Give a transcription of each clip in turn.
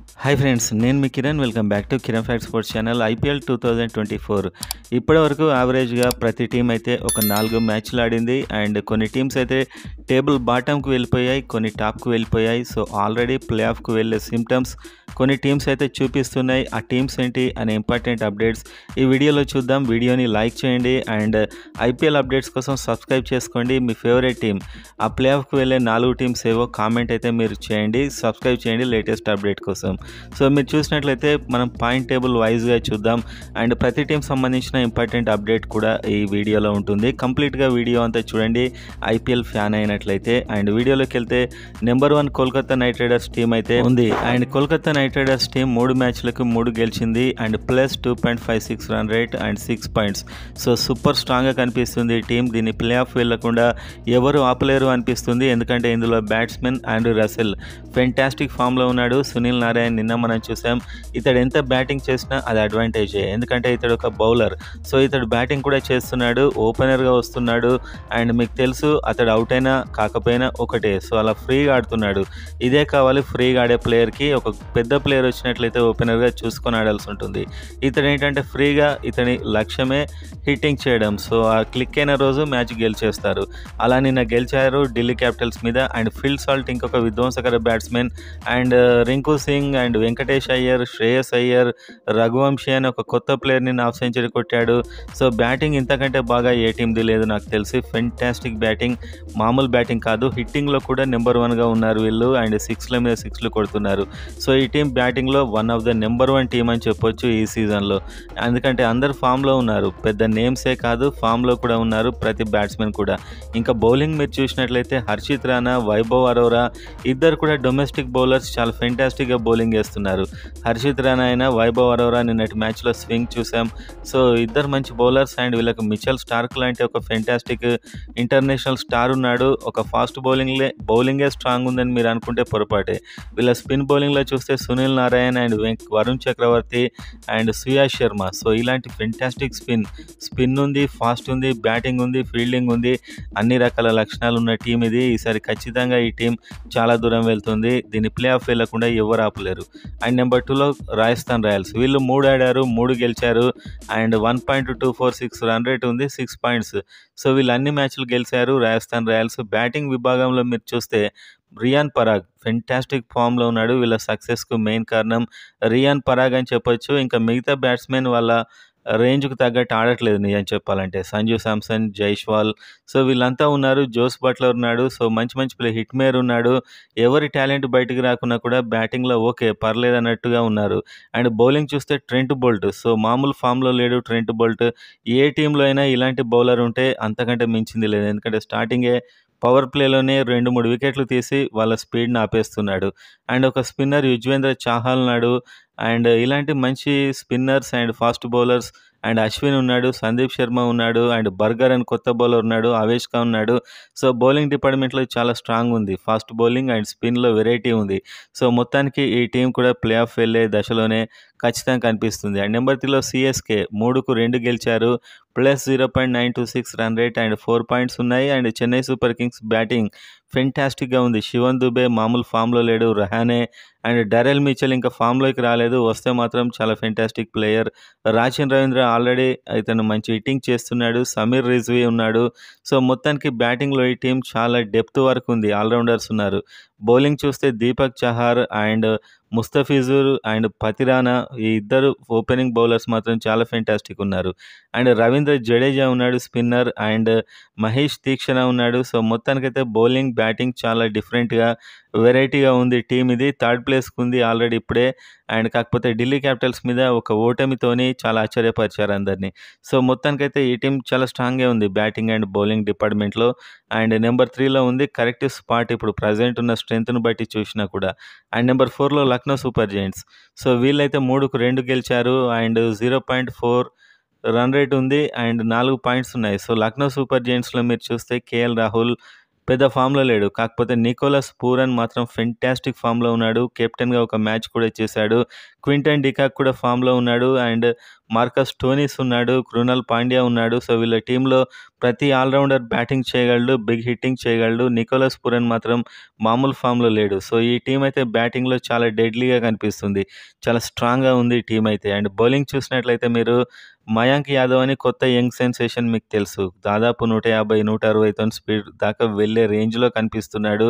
Hi friends, నేను మీ Kiran. Welcome back to Kiran fact sports channel. IPL 2024 ఇప్పటి వరకు యావరేజ్గా ప్రతి టీం అయితే ఒక 4 మ్యాచ్లు ఆడింది. అండ్ కొన్ని టీమ్స్ అయితే టేబుల్ బాటంకు వెళ్ళిపోయాయి, కొన్ని టాప్కు వెళ్ళిపోయాయి. సో ఆల్రెడీ ప్లే ఆఫ్కు వెళ్ళే సిమ్టమ్స్ కొన్ని టీమ్స్ అయితే చూపిస్తున్నాయి. ఆ టీమ్స్ ఏంటి అనే ఇంపార్టెంట్ అప్డేట్స్ ఈ వీడియోలో చూద్దాం. వీడియోని లైక్ చేయండి అండ్ ఐపీఎల్ అప్డేట్స్ కోసం సబ్స్క్రైబ్ చేసుకోండి. మీ ఫేవరెట్ టీం ఆ ప్లే ఆఫ్కు వెళ్ళే 4 టీమ్స్ ఏవో కామెంట్ అయితే మీరు చేయండి, సబ్స్క్రైబ్ చేయండి లేటెస్ట్ అప్డేట్ కోసం. సో మీరు చూసినట్లయితే మనం పాయింట్ టేబుల్ వైజ్గా చూద్దాం అండ్ ప్రతి టీం సంబంధించిన ఇంపార్టెంట్ అప్డేట్ కూడా ఈ వీడియోలో ఉంటుంది. కంప్లీట్గా వీడియో అంతా చూడండి ఐపీఎల్ ఫ్యాన్ అయినట్లయితే. అండ్ వీడియోలోకి వెళ్తే number 1 Kolkata night riders team అయితే ఉంది. And Kolkata night riders team 3 మ్యాచ్లకు 3 గెలిచింది and plus 2.56 run rate and 6 points. So super స్ట్రాంగ్గా కనిపిస్తుంది ఈ టీం. దీన్ని ప్లే ఆఫ్ వెళ్లకుండా ఎవరు ఆపలేరు అనిపిస్తుంది, ఎందుకంటే ఇందులో బ్యాట్స్మెన్ ఆండ్రూ రసెల్ ఫెంటాస్టిక్ ఫామ్లో ఉన్నాడు. సునీల్ నారాయణ్ నిన్న మనం చూసాం, ఇతడు ఎంత బ్యాటింగ్ చేసినా అది అడ్వాంటేజే, ఎందుకంటే ఇతడు ఒక బౌలర్. సో ఇతడు బ్యాటింగ్ కూడా చేస్తున్నాడు, ఓపెనర్గా వస్తున్నాడు. అండ్ మీకు తెలుసు అతడు అవుట్ అయినా కాకపోయినా ఒకటే, సో అలా ఫ్రీగా ఆడుతున్నాడు. ఇదే కావాలి ఫ్రీగా ఆడే ప్లేయర్కి. ఒక పెద్ద ప్లేయర్ వచ్చినట్లయితే ఓపెనర్గా చూసుకొని ఆడాల్సి ఉంటుంది. ఇతడు ఏంటంటే ఫ్రీగా, ఇతని లక్ష్యమే హిట్టింగ్ చేయడం. సో ఆ క్లిక్ అయిన రోజు మ్యాచ్ గెలిచేస్తారు. అలా నిన్న గెలిచారు ఢిల్లీ క్యాపిటల్స్ మీద. అండ్ ఫిల్ సాల్ట్ ఇంకొక విధ్వంసకర batsmen and Rinku Singh and Venkatesh Iyer, Shreyas Iyer, Raghuvanshi అని ఒక కొత్త ప్లేయర్ని హాఫ్ సెంచరీ కొట్టాడు. సో బ్యాటింగ్ ఇంతకంటే బాగా ఏ టీంది లేదు నాకు తెలిసి. ఫెంటాస్టిక్ బ్యాటింగ్, మామూలు బ్యాటింగ్ కాదు, హిట్టింగ్లో కూడా నెంబర్ 1గా ఉన్నారు వీళ్ళు. అండ్ 6ల మీద 6లు కొడుతున్నారు. సో ఈ టీం బ్యాటింగ్లో one of the number 1 team అని చెప్పొచ్చు ఈ సీజన్లో. ఎందుకంటే అందరు ఫామ్లో ఉన్నారు, పెద్ద నేమ్సే కాదు ఫామ్లో కూడా ఉన్నారు ప్రతి బ్యాట్స్మెన్ కూడా. ఇంకా బౌలింగ్ మీరు చూసినట్లయితే హర్షిత్ రాణా, వైభవ్ అరోరా ఇద్దరు కూడా డొమెస్టిక్ బౌలర్స్ చాలా ఫెంటాస్టిక్గా బౌలింగ్ చేస్తున్నారు. హర్షిత్ రాణా అయినా వైభవ్ అరోరా నిన్నటి మ్యాచ్లో స్వింగ్ చూసాం. సో ఇద్దరు మంచి బౌలర్స్. అండ్ వీళ్ళకి మిచెల్ స్టార్క్ లాంటి ఒక ఫెంటాస్టిక్ ఇంటర్నేషనల్ స్టార్ ఉన్నాడు. ఒక ఫాస్ట్ బౌలింగే స్ట్రాంగ్ ఉందని మీరు అనుకుంటే పొరపాటే. వీళ్ళ స్పిన్ బౌలింగ్లో చూస్తే Sunil Narine and Varun Chakravarthy and Suyash Sharma. So ఇలాంటి ఫెంటాస్టిక్ స్పిన్ ఉంది, ఫాస్ట్ ఉంది, బ్యాటింగ్ ఉంది, ఫీల్డింగ్ ఉంది, అన్ని రకాల లక్షణాలు ఉన్న టీం ఇది. ఈసారి ఖచ్చితంగా ఈ టీం చాలా దూరం వెళ్తుంది. దీన్ని ప్లే ఆఫ్ వెళ్ళకుండా ఎవరు ఆపలేరు. అండ్ నెంబర్ 2లో రాజస్థాన్ రాయల్స్. వీళ్ళు 3 ఆడారు, 3 గెలిచారు అండ్ 1.246 రన్ రేట్ ఉంది, 6 పాయింట్స్. సో వీళ్ళు అన్ని మ్యాచ్లు గెలిచారు రాజస్థాన్ రాయల్స్. బ్యాటింగ్ విభాగంలో మీరు చూస్తే రియాన్ పరాగ్ ఫెంటాస్టిక్ ఫామ్లో ఉన్నాడు. వీళ్ళ సక్సెస్కు మెయిన్ కారణం రియాన్ పరాగ్ అని చెప్పొచ్చు. ఇంకా మిగతా బ్యాట్స్మెన్ వాళ్ళ రేంజ్కు తగ్గట్టు ఆడట్లేదు నిజం చెప్పాలంటే. సంజు శాంసన్, జైస్వాల్, సో వీళ్ళంతా ఉన్నారు. జోస్ బట్లర్ ఉన్నాడు. సో మంచి ప్లే హిట్మేర్ ఉన్నాడు. ఎవరి టాలెంట్ బయటకు రాకున్నా కూడా బ్యాటింగ్లో ఓకే పర్లేదు అన్నట్టుగా ఉన్నారు. అండ్ బౌలింగ్ చూస్తే ట్రెంట్ బోల్ట్, సో మామూలు ఫామ్లో లేడు ట్రెంట్ బోల్ట్. ఏ టీంలో అయినా ఇలాంటి బౌలర్ ఉంటే అంతకంటే మించింది లేదు, ఎందుకంటే స్టార్టింగే పవర్ ప్లేలోనే 2-3 వికెట్లు తీసి వాళ్ళ స్పీడ్ని ఆపేస్తున్నాడు. అండ్ ఒక స్పిన్నర్ యుజ్వేంద్ర చాహల్ ఉన్నాడు. అండ్ ఇలాంటి మంచి spinners and fast bowlers and Ashwin ఉన్నాడు, సందీప్ శర్మ ఉన్నాడు, అండ్ బర్గర్ అని కొత్త బౌలర్ ఉన్నాడు, ఆవేష్ ఖాన్ ఉన్నాడు. సో బౌలింగ్ డిపార్ట్మెంట్లో చాలా స్ట్రాంగ్ ఉంది. ఫాస్ట్ బౌలింగ్ అండ్ స్పిన్లో వెరైటీ ఉంది. సో మొత్తానికి ఈ టీం కూడా ప్లే ఆఫ్ వెళ్ళే దశలోనే ఖచ్చితంగా కనిపిస్తుంది. అండ్ నెంబర్ 3లో సిఎస్కే 3కు 2 గెలిచారు, plus 0.926 run rate and 4 points ఉన్నాయి. And Chennai super kings batting ఫెంటాస్టిక్గా ఉంది. శివన్ దుబే మామూలు ఫామ్లో లేడు, రహానే అండ్ డరెల్ మిచెల్ ఇంకా ఫామ్లోకి రాలేదు, వస్తే మాత్రం చాలా fantastic player. Rachin Ravindra already ఇతను మంచి హిట్టింగ్ చేస్తున్నాడు, సమీర్ రిజ్వీ ఉన్నాడు. సో మొత్తానికి బ్యాటింగ్లో ఈ టీం చాలా డెప్త్ వరకు ఉంది, ఆల్రౌండర్స్ ఉన్నారు. బౌలింగ్ చూస్తే దీపక్ చహార్ అండ్ ముస్తఫిజుర్ అండ్ పతిరానా ఈ ఇద్దరు ఓపెనింగ్ బౌలర్స్ మాత్రం చాలా ఫెంటాస్టిక్ ఉన్నారు. అండ్ రవీంద్ర జడేజా ఉన్నాడు స్పిన్నర్ అండ్ మహేష్ తీక్షణ ఉన్నాడు. సో మొత్తానికైతే బౌలింగ్ బ్యాటింగ్ చాలా డిఫరెంట్గా వెరైటీగా ఉంది టీం ఇది. 3rd ప్లేస్కి ఉంది ఆల్రెడీ ఇప్పుడే. అండ్ కాకపోతే ఢిల్లీ క్యాపిటల్స్ మీద ఒక ఓటమితోని చాలా ఆశ్చర్యపరిచారు అందరినీ. సో మొత్తానికైతే ఈ టీం చాలా స్ట్రాంగ్గా ఉంది బ్యాటింగ్ అండ్ బౌలింగ్ డిపార్ట్మెంట్లో. అండ్ నెంబర్ 3లో ఉంది, కరెక్ట్ స్పాట్ ఇప్పుడు ప్రజెంట్ ఉన్న స్ట్రెంత్ను బట్టి చూసినా కూడా. అండ్ నెంబర్ 4లో లక్నో సూపర్ జైంట్స్. సో వీళ్ళైతే 3కు 2 గెలిచారు అండ్ 0.4 రన్ రేట్ ఉంది అండ్ 4 పాయింట్స్ ఉన్నాయి. సో లక్నో సూపర్ జైంట్స్లో మీరు చూస్తే కేఎల్ రాహుల్, పెద్ద ఫామ్‌లో లేడు. కాకపోతే నికోలస్ పూరన్ మాత్రం ఫెంటాస్టిక్ ఫామ్‌లో ఉన్నాడు. కెప్టెన్‌గా ఒక మ్యాచ్ కూడా చేశాడు. క్వింటన్ డికాక్ కూడా ఫామ్‌లో ఉన్నాడు. అండ్ మార్కస్ స్టోయినిస్ ఉన్నాడు. కృణాల్ పాండ్యా ఉన్నాడు. సో, వీళ్ళ టీమ్‌లో ప్రతి ఆల్‌రౌండర్ బ్యాటింగ్ చేయగలడు. బిగ్ హిట్టింగ్ చేయగలడు. నికోలస్ పూరన్ మాత్రం మామూలు ఫామ్‌లో లేడు. సో, ఈ టీమ్ అయితే బ్యాటింగ్‌లో చాలా డెడ్లీగా కనిపిస్తుంది. చాలా స్ట్రాంగ్‌గా ఉంది ఈ టీమ్ అయితే. అండ్ బౌలింగ్ చూసినట్లయితే మీరు మయాంక్ యాదవ్ అని కొత్త యంగ్ సెన్సేషన్ మీకు తెలుసు. దాదాపు 150, 160 స్పీడ్ దాకా వెళ్ళే రేంజ్‌లో కనిపిస్తున్నాడు.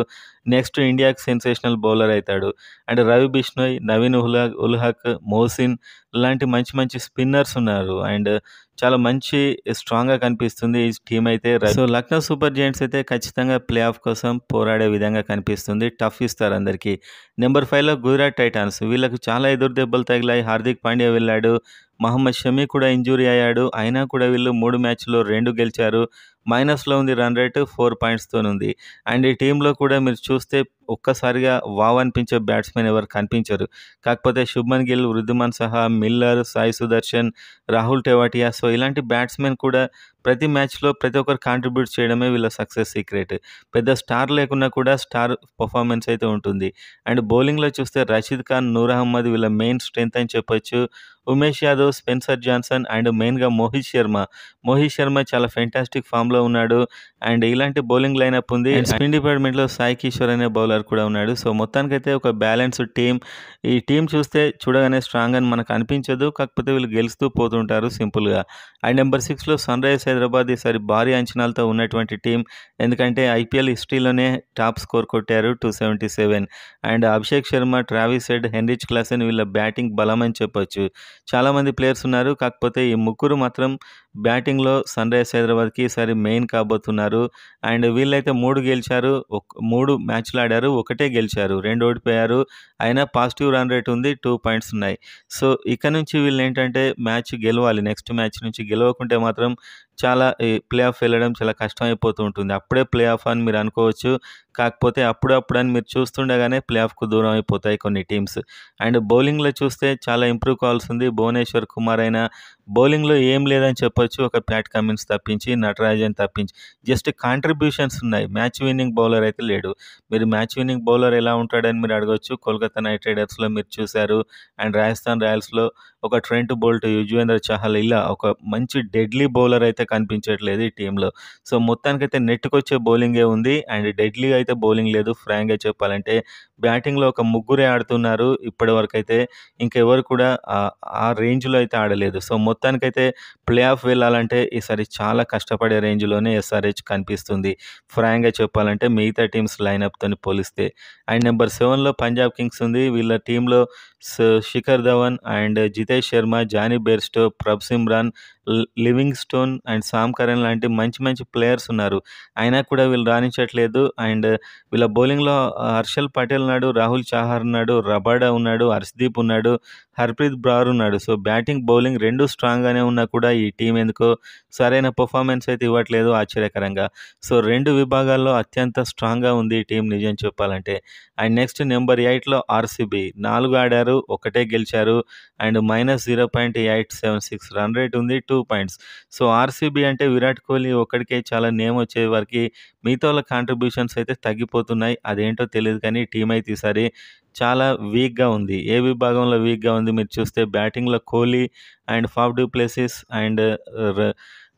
నెక్స్ట్ ఇండియాకి సెన్సేషనల్ బౌలర్ అయితాడు. అండ్ రవి బిష్నోయ్, నవీన్ ఉల్ హక్, మోసిన్ ఇలాంటి మంచి మంచి స్పిన్నర్స్ ఉన్నారు. అండ్ చాలా మంచి స్ట్రాంగ్‌గా కనిపిస్తుంది ఈ టీమ్ అయితే. సో, లక్నో సూపర్ జెయింట్స్ అయితే ఖచ్చితంగా ప్లే ఆఫ్ కోసం పోరాడే విధంగా కనిపిస్తుంది. టఫ్ ఇస్తారు అందరికీ. నెంబర్ 5లో గుజరాత్ టైటాన్స్. వీళ్ళకి చాలా ఎదురు దెబ్బలు తగిలాయి. హార్దిక్ పాండ్యా వెళ్ళాడు. మహమ్మద్ షమి కూడా ఇంజూరీ అయ్యాడు. అయినా కూడా వీళ్ళు 3 మ్యాచ్‌లో 2 గెలిచారు. మైనస్‌లో ఉంది రన్ రేట్ 4 పాయింట్స్‌తోనుంది. అండ్ ఈ టీమ్‌లో కూడా మీరు చూస్తే ఒక్కసారిగా వావ్ అనిపించే బ్యాట్స్‌మెన్ ఎవరు కనిపించరు. కాకపోతే శుభ్మన్ గిల్, వృద్ధిమాన్ సహా, మిల్లర్, సాయి సుదర్శన్, రాహుల్ టెవాటియా సో, ఇలాంటి బ్యాట్స్‌మెన్ కూడా ప్రతి మ్యాచ్‌లో ప్రతి ఒక్కరు కాంట్రిబ్యూట్ చేయడమే వీళ్ళ సక్సెస్ సీక్రెట్. పెద్ద స్టార్ లేకున్నా కూడా స్టార్ పర్ఫార్మెన్స్ అయితే ఉంటుంది. అండ్ బౌలింగ్‌లో చూస్తే రషీద్ ఖాన్, నూర్ అహ్మద్ వీళ్ళ మెయిన్ స్ట్రెంత్ అని చెప్పొచ్చు. Umesh Yadav, Spencer Johnson and మెయిన్‌గా మోహిత్ శర్మ. మోహిత్ శర్మ చాలా ఫెంటాస్టిక్ ఫామ్‌లో ఉన్నాడు. అండ్ ఇలాంటి బౌలింగ్ లైనప్ ఉంది. అండ్ స్పిన్ డిపార్ట్మెంట్‌లో సాయి కిషోర్ అనే బౌలర్ కూడా ఉన్నాడు. సో, మొత్తానికైతే ఒక బ్యాలెన్స్డ్ టీమ్. ఈ టీమ్ చూస్తే చూడగానే స్ట్రాంగ్ అని మనకు అనిపించదు. కాకపోతే వీళ్ళు గెలుస్తూ పోతుంటారు సింపుల్‌గా. అండ్ నెంబర్ 6లో సన్‌రైజర్స్ హైదరాబాద్ ఈసారి భారీ అంచనాలతో ఉన్నటువంటి టీం. ఎందుకంటే ఐపీఎల్ హిస్టరీలోనే టాప్ స్కోర్ కొట్టారు 277. And Abhishek Sharma, Travis head, Heinrich Klaasen వీళ్ళ బ్యాటింగ్ బలం అని చెప్పొచ్చు. చాలామంది ప్లేయర్స్ ఉన్నారు. కాకపోతే ఈ ముగ్గురు మాత్రం బ్యాటింగ్‌లో సన్‌రైజర్స్ హైదరాబాద్‌కి ఈసారి మెయిన్ కాబోతున్నారు. అండ్ వీళ్ళైతే 3 గెలిచారు. 3 మ్యాచ్‌లు ఆడారు. ఒకటే గెలిచారు. 2 ఓడిపోయారు. అయినా పాజిటివ్ రన్ రేట్ ఉంది. 2 పాయింట్స్ ఉన్నాయి. సో, ఇక నుంచి వీళ్ళేంటంటే మ్యాచ్ గెలవాలి. నెక్స్ట్ మ్యాచ్ నుంచి గెలవకుంటే మాత్రం చాలా ఈ ప్లే ఆఫ్ వెళ్ళడం చాలా కష్టమైపోతూ ఉంటుంది. అప్పుడే ప్లే ఆఫ్ అని మీరు అనుకోవచ్చు. కాకపోతే అప్పుడప్పుడని మీరు చూస్తుండగానే ప్లే ఆఫ్‌కు దూరం అయిపోతాయి కొన్ని టీమ్స్. అండ్ బౌలింగ్‌లో చూస్తే చాలా ఇంప్రూవ్ కావాల్సింది. భువనేశ్వర్ కుమార్ అయినా బౌలింగ్‌లో ఏం లేదని చెప్పొచ్చు. ఒక ప్యాట్ కమిన్స్ తప్పించి, నటరాజన్ తప్పించి. జస్ట్ కాంట్రిబ్యూషన్స్ ఉన్నాయి. మ్యాచ్ విన్నింగ్ బౌలర్ అయితే లేడు. మీరు మ్యాచ్ విన్నింగ్ బౌలర్ ఎలా ఉంటాడని మీరు అడగొచ్చు. కోల్కతా నైట్ రైడర్స్‌లో మీరు చూసారు. అండ్ రాజస్థాన్ రాయల్స్‌లో ఒక ట్రెంట్ బోల్ట్, యుజ్వేంద్ర చహల్ ఇలా ఒక మంచి డెడ్లీ బౌలర్ అయితే కనిపించట్లేదు ఈ టీమ్‌లో. సో, మొత్తానికైతే నెట్‌కొచ్చే బౌలింగే ఉంది. అండ్ డెడ్లీగా అయితే బౌలింగ్ లేదు ఫ్రాంక్‌గా చెప్పాలంటే. బ్యాటింగ్‌లో ఒక ముగ్గురే ఆడుతున్నారు ఇప్పటివరకైతే. ఇంకెవరు కూడా ఆ రేంజ్‌లో అయితే ఆడలేదు. సో, మొత్తానికైతే ప్లే ఆఫ్ వెళ్ళాలంటే ఈసారి చాలా కష్టపడే రేంజ్‌లోనే ఎస్ఆర్‌హెచ్ కనిపిస్తుంది. ఫ్రాంక్‌గా చెప్పాలంటే మిగతా టీమ్స్ లైనప్‌తోని పోలిస్తే. అండ్ నెంబర్ 7లో పంజాబ్ కింగ్స్ ఉంది. వీళ్ళ టీమ్‌లో Shikhar Dhawan and Jitesh Sharma, Jonny Bairstow, Prabhsimran, Livingstone and Sam Curran లాంటి మంచి మంచి ప్లేయర్స్ ఉన్నారు. అయినా కూడా వీళ్ళు రాణించట్లేదు. అండ్ వీళ్ళ బౌలింగ్‌లో హర్షల్ పటేల్ ఉన్నాడు, రాహుల్ చాహర్ ఉన్నాడు, రబాడా ఉన్నాడు, హర్షదీప్ ఉన్నాడు, హర్‌ప్రీత్ బ్రార్ ఉన్నాడు. సో, బ్యాటింగ్, బౌలింగ్ 2 స్ట్రాంగ్‌గానే ఉన్నా కూడా ఈ టీం ఎందుకో సరైన పెర్ఫార్మెన్స్ అయితే ఇవ్వట్లేదు ఆశ్చర్యకరంగా. సో, 2 విభాగాల్లో అత్యంత స్ట్రాంగ్‌గా ఉంది ఈ టీం నిజం చెప్పాలంటే. అండ్ నెక్స్ట్ నెంబర్ 8లో ఆర్‌సీబీ 4 ఆడారు. ఒకటే గెలిచారు. అండ్ -0.876 రన్ రేట్ ఉంది. 2 పాయింట్స్. సో, ఆర్‌సీబీ అంటే విరాట్ కోహ్లీ ఒక్కడికే చాలా నేమ్ వచ్చే వరకి మిగతా వాళ్ళ కాంట్రిబ్యూషన్స్ అయితే తగ్గిపోతున్నాయి. అదేంటో తెలీదు కానీ టీం అయితే ఈసారి చాలా వీక్‌గా ఉంది. ఏ విభాగంలో వీక్‌గా ఉంది మీరు చూస్తే బ్యాటింగ్‌లో Kohli and Faf du Plessis and ర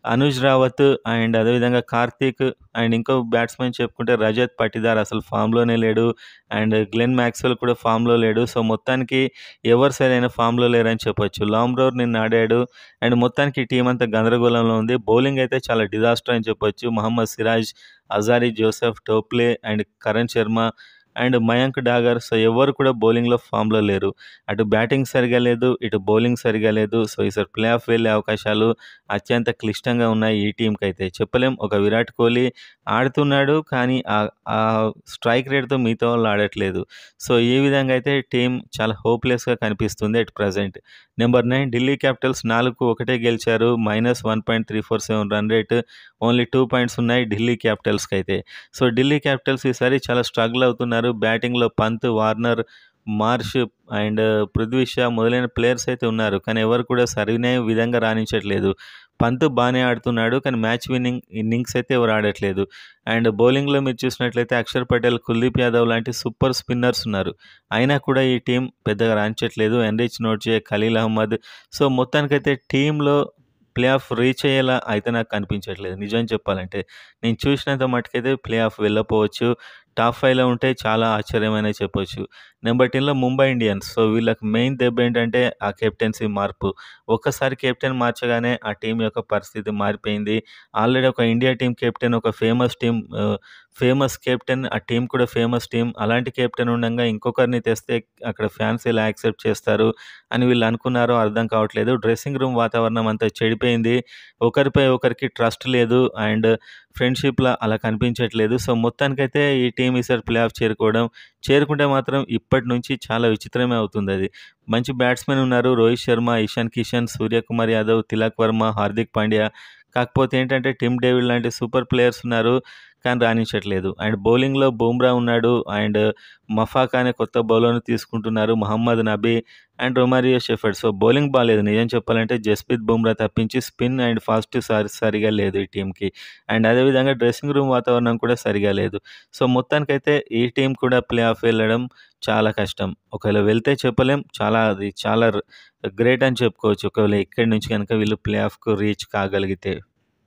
అనుజ్ రావత్ అండ్ అదేవిధంగా కార్తీక్ అండ్ ఇంకో బ్యాట్స్‌మెన్ చెప్పుకుంటే రజత్ పటిదార్ అసలు ఫామ్‌లోనే లేడు. అండ్ గ్లెన్ మ్యాక్స్‌వెల్ కూడా ఫామ్‌లో లేడు. సో, మొత్తానికి ఎవరు సరైన ఫామ్‌లో లేరని చెప్పొచ్చు. లామ్రోర్ నిన్న ఆడాడు. అండ్ మొత్తానికి టీం అంతా గందరగోళంలో ఉంది. బౌలింగ్ అయితే చాలా డిజాస్టర్ అని చెప్పొచ్చు. Mohammed Siraj, Alzarri Joseph, Topley and Karan Sharma and Mayank Dagar so, ఎవరు కూడా బౌలింగ్‌లో ఫామ్‌లో లేరు. అటు బ్యాటింగ్ సరిగ్గా లేదు. ఇటు బౌలింగ్ సరిగ్గా లేదు. సో, ఈసారి ప్లే ఆఫ్ వెళ్ళే అవకాశాలు అత్యంత క్లిష్టంగా ఉన్నాయి ఈ టీమ్‌కైతే. చెప్పలేం ఒక విరాట్ కోహ్లీ ఆడుతున్నాడు. కానీ ఆ స్ట్రైక్ రేట్‌తో మిగతా వాళ్ళు ఆడట్లేదు. సో, ఈ విధంగా అయితే టీమ్ చాలా హోప్‌లెస్‌గా కనిపిస్తుంది at present. Number 9 Delhi capitals 4కు ఒకటే గెలిచారు. -1.347 రన్ రేట్. ఓన్లీ 2 పాయింట్స్ ఉన్నాయి ఢిల్లీ క్యాపిటల్స్‌కైతే. సో, ఢిల్లీ క్యాపిటల్స్ ఈసారి చాలా స్ట్రగుల్ అవుతున్నారు. బ్యాటింగ్‌లో Pant, Warner, Marsh and Prithvi Shaw మొదలైన ప్లేయర్స్ అయితే ఉన్నారు. కానీ ఎవరు కూడా సరైన విధంగా రాణించట్లేదు. పంత్ బానే ఆడుతున్నాడు. కానీ మ్యాచ్ విన్నింగ్ ఇన్నింగ్స్ అయితే ఎవరు ఆడట్లేదు. అండ్ బౌలింగ్‌లో మీరు చూసినట్లయితే అక్షర్ పటేల్, కుల్దీప్ యాదవ్ లాంటి సూపర్ స్పిన్నర్స్ ఉన్నారు. అయినా కూడా ఈ టీం పెద్దగా రాణించట్లేదు. Anrich Nortje, Khaleel Ahmed so మొత్తానికైతే టీంలో ప్లే ఆఫ్ రీచ్ అయ్యేలా అయితే నాకు కనిపించట్లేదు నిజం చెప్పాలంటే. నేను చూసినంత మట్టుకైతే ప్లే ఆఫ్ వెళ్ళకపోవచ్చు. టాప్ 5లో ఉంటే చాలా ఆశ్చర్యమనే చెప్పొచ్చు. నెంబర్ 10లో ముంబై ఇండియన్స్. సో వీళ్ళకి మెయిన్ దెబ్బేంటంటే ఆ కెప్టెన్సీ మార్పు. ఒక్కసారి కెప్టెన్ మార్చగానే ఆ టీం యొక్క పరిస్థితి మారిపోయింది. ఆల్రెడీ ఒక ఇండియా టీమ్ కెప్టెన్, ఒక ఫేమస్ కెప్టెన్, ఆ టీం కూడా ఫేమస్ టీమ్. అలాంటి కెప్టెన్ ఉండంగా ఇంకొకరిని తెస్తే అక్కడ ఫ్యాన్స్ ఎలా యాక్సెప్ట్ చేస్తారు అని వీళ్ళు అనుకున్నారో అర్థం కావట్లేదు. డ్రెస్సింగ్ రూమ్ వాతావరణం అంతా చెడిపోయింది. ఒకరిపై ఒకరికి ట్రస్ట్ లేదు అండ్ ఫ్రెండ్‌షిప్‌లా అలా కనిపించట్లేదు. సో మొత్తానికైతే ఈ టీమ్ ఈసారి ప్లే ఆఫ్ చేరుకుంటే మాత్రం ఇప్పటి నుంచి చాలా విచిత్రమే అవుతుందది. మంచి బ్యాట్స్‌మెన్ ఉన్నారు. రోహిత్ శర్మ, ఇషాన్ కిషన్, సూర్యకుమార్ యాదవ్, తిలక్ వర్మ, హార్దిక్ పాండ్యా. కాకపోతే ఏంటంటే టిమ్ డేవిడ్ లాంటి సూపర్ ప్లేయర్స్ ఉన్నారు. కానీ రాణించట్లేదు. అండ్ బౌలింగ్‌లో బుమ్రా ఉన్నాడు. అండ్ మఫాకా అనే కొత్త బౌలర్‌ని తీసుకుంటున్నారు. Mohammad Nabi and Romario Shepherd. So bowling బాలేదు. నిజం చెప్పాలంటే జస్‌ప్రీత్ బుమ్రా తప్పించి స్పిన్ అండ్ ఫాస్ట్ సరిగా లేదు ఈ టీమ్‌కి. అండ్ అదేవిధంగా డ్రెస్సింగ్ రూమ్ వాతావరణం కూడా సరిగా లేదు. సో మొత్తానికైతే ఈ టీం కూడా ప్లే ఆఫ్ వెళ్ళడం చాలా కష్టం. ఒకవేళ వెళ్తే చెప్పలేం. చాలా గ్రేట్ అని చెప్పుకోవచ్చు. ఒకవేళ ఇక్కడి నుంచి గనుక వీళ్ళు ప్లే ఆఫ్‌కు రీచ్ కాగలిగితే.